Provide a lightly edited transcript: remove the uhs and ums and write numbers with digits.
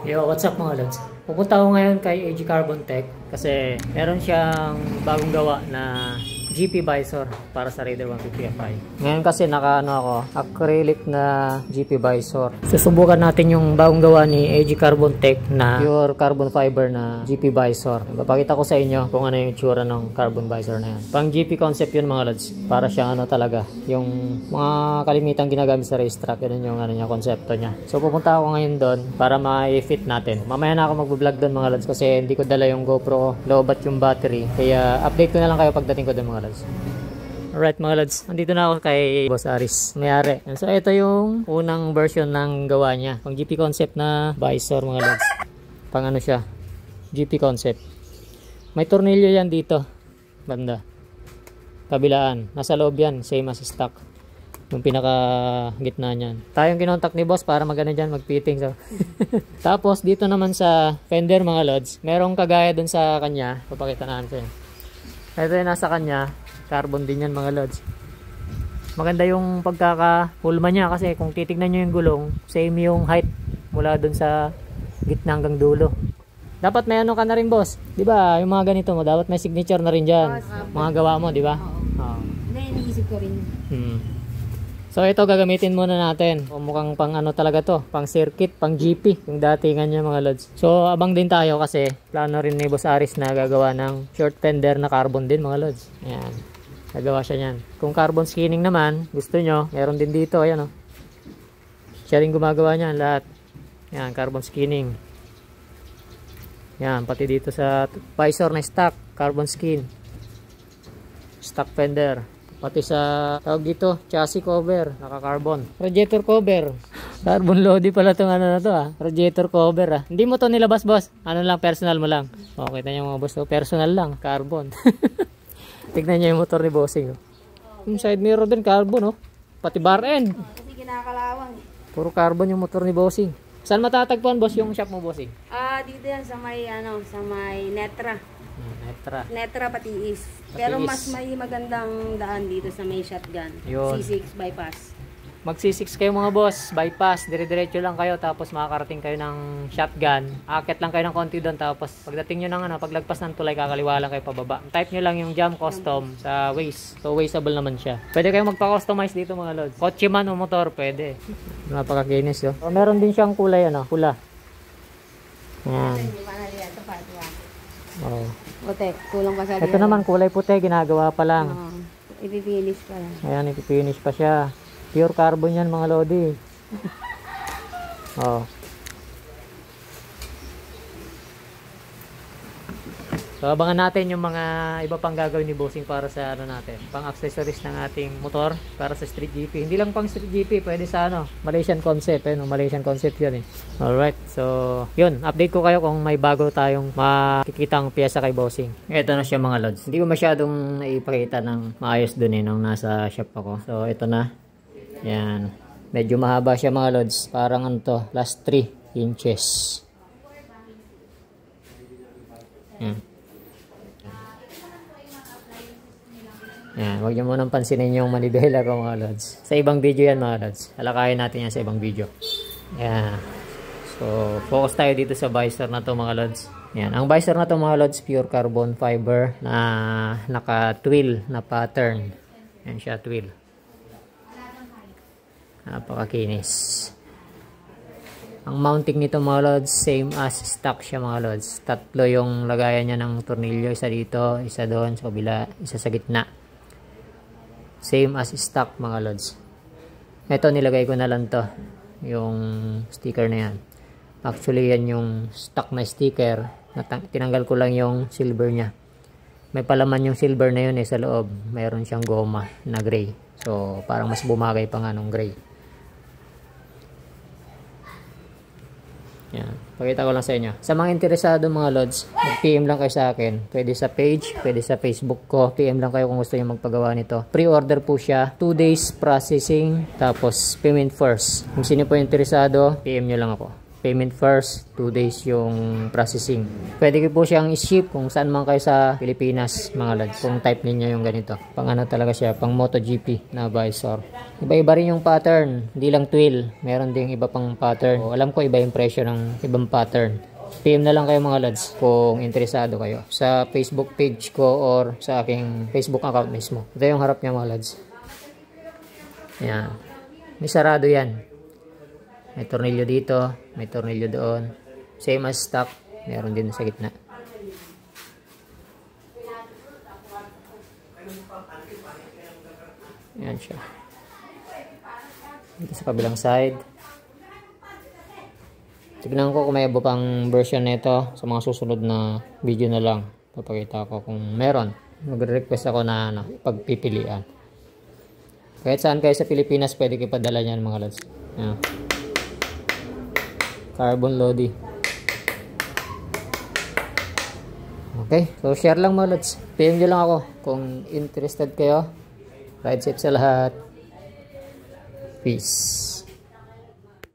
Yo, what's up mga lods? Pupunta ako ngayon kay AG Carbon Tech kasi meron siyang bagong gawa na GP visor para sa Raider 150 Fi. Ngayon kasi ako, acrylic na GP visor. Susubukan natin yung bagong gawa ni AG Carbon Tech na pure carbon fiber na GP visor. Papakita ko sa inyo kung ano yung itsura ng carbon visor na yan. Pang GP concept yun mga lods. Para siyang talaga, yung mga kalimitang ginagamit sa racetrack, yun yung konsepto niya. So pupunta ako ngayon doon para ma-fit natin. Mamaya na ako mag-vlog doon mga lods kasi hindi ko dala yung GoPro, low-bat yung battery. Kaya update ko na lang kayo pagdating ko doon mga lods. Alright mga lods, nandito na ako kay Boss Aris Mayari. So ito yung unang version ng gawa niya. Pang GP concept na visor mga lods. Pang ano siya, GP concept. May tornilyo yan dito, banda kabilaan, nasa loob yan, same as stock. Yung pinaka gitna niyan. Tayong kinontak ni boss para magano diyan, magfitting. So. Tapos dito naman sa fender mga lods, merong kagaya dun sa kanya. Papakita natin. Ito yung nasa kanya. Carbon din yan mga lods. Maganda yung pagkakahulma niya kasi kung titignan nyo yung gulong, same yung height mula dun sa gitna hanggang dulo. Dapat may ano ka na rin boss, di ba? Yung mga ganito mo, dapat may signature na rin dyan. Mga gawa mo, di ba? Oo. Iniisip ko rin. So ito gagamitin muna natin. Mukhang pang ano talaga to, pang circuit, pang GP, yung datingan niya mga lods. So abang din tayo kasi plano rin ni Boss Aris na gagawa ng short fender na carbon din mga lods. Ayan. Gagawa siya niyan. Kung carbon skinning naman, gusto nyo, meron din dito, ayan o. Siya rin gumagawa niyan lahat. Ayan, carbon skinning. Ayan, pati dito sa visor na stock, carbon skin. Stock fender. Pati sa tawag dito, chassis cover, naka-carbon. Radiator cover. Carbon lodi pala itong ano na to Radiator cover Hindi mo to nilabas boss. Ano lang, personal mo lang. Okay, kita nyo mga boss. Personal lang, carbon. Tignan nyo yung motor ni Bossing. Yung side mirror din, carbon Pati bar end. Kasi kinakalawang. Puro carbon yung motor ni Bossing. Saan matatagpuan boss yung shop mo Bossing? Dito yan sa may sa may Netra. Netra Patiis. Pero mas may magandang daan dito sa may shotgun. Yun. C6 bypass. Mag C6 kayo mga boss, bypass, dire-diretso lang kayo tapos makakarating kayo ng shotgun. Akit lang kayo ng konti doon tapos pagdating nyo ng paglagpas ng tulay kakaliwa lang kayo pababa. Type nyo lang yung jam custom sa Waze. So Wazeable naman siya. Pwede kayo magpa-customize dito mga lods. Kotse man o motor, pwede. Napakakinis yun. So, meron din siyang kulay pula. Yan. Oh. Puti, kulang pa sa Ito naman kulay puti, ginagawa pa lang. Ipipinish pa lang. Ayan, ipipinish pa siya. Pure carbon yan mga lodi. So abangan natin yung mga iba pang gagawin ni Bossing para sa natin, pang accessories ng ating motor para sa street GP. Hindi lang pang street GP, pwede sa Malaysian concept, Malaysian concept 'yun Alright, so yun, update ko kayo kung may bago tayong makikitang piyesa kay Bossing. Ito na siya mga lods. Hindi ko masyadong naipakita ng maayos dun nung nasa shop ako. So ito na. Yan. Medyo mahaba siya mga lods. Parang last 3 inches. Yan. Yan, huwag nyo munang pansinin yung manibela ko mga lods. Sa ibang video yan mga lods. Alakayin natin yan sa ibang video. Yan. So, focus tayo dito sa visor na to mga lods. Yan. Ang visor na to mga lods, pure carbon fiber na naka-twill na pattern. Yan siya, twill. Napakakinis. Ang mounting nito mga lods, same as stock siya mga lods. Tatlo yung lagayan niya ng tornilyo. Isa dito, isa doon sa kabila, isa sa gitna. Same as stock mga lods. Ito nilagay ko na lang to, yung sticker na yan. Actually yan yung stock na sticker. Tinanggal ko lang yung silver nya. May palaman yung silver na yun sa loob. Mayroon siyang goma na gray. So parang mas bumagay pa nga nung gray. Yan. Pakita ko lang sa inyo. Sa mga interesado mga lods, mag-PM lang kayo sa akin. Pwede sa page, pwede sa Facebook ko. PM lang kayo kung gusto nyo magpagawa nito. Pre-order po siya. 2 days processing. Tapos payment first. Kung sino po interesado, PM nyo lang ako. payment first, 2 days yung processing. Pwede ko po siyang i-ship kung saan man kayo sa Pilipinas mga lads, kung type ninyo yung ganito. Pang ano talaga siya, pang MotoGP na visor. Iba-iba rin yung pattern, hindi lang twill, meron ding iba pang pattern. So, alam ko iba yung presyo ng ibang pattern. PM na lang kayo mga lads kung interesado kayo sa Facebook page ko or sa aking Facebook account mismo. Ito yung harap niya mga lads. Ayan. May sarado yan. May tornilyo dito, may tornilyo doon. Same as stock, meron din sa gitna. Ayan siya. Dito sa kabilang side. Tignan ko kung may iba pang version nito. Sa mga susunod na video na lang papakita ko kung meron. Magre-request ako na pagpipilian. Kahit saan kayo sa Pilipinas pwede kayo padala niyan mga lads. Ayan. Carbon Lodi. Okay, so share lang mga lods. PM nyo lang ako kung interested kayo. Ride safe sa lahat. Peace.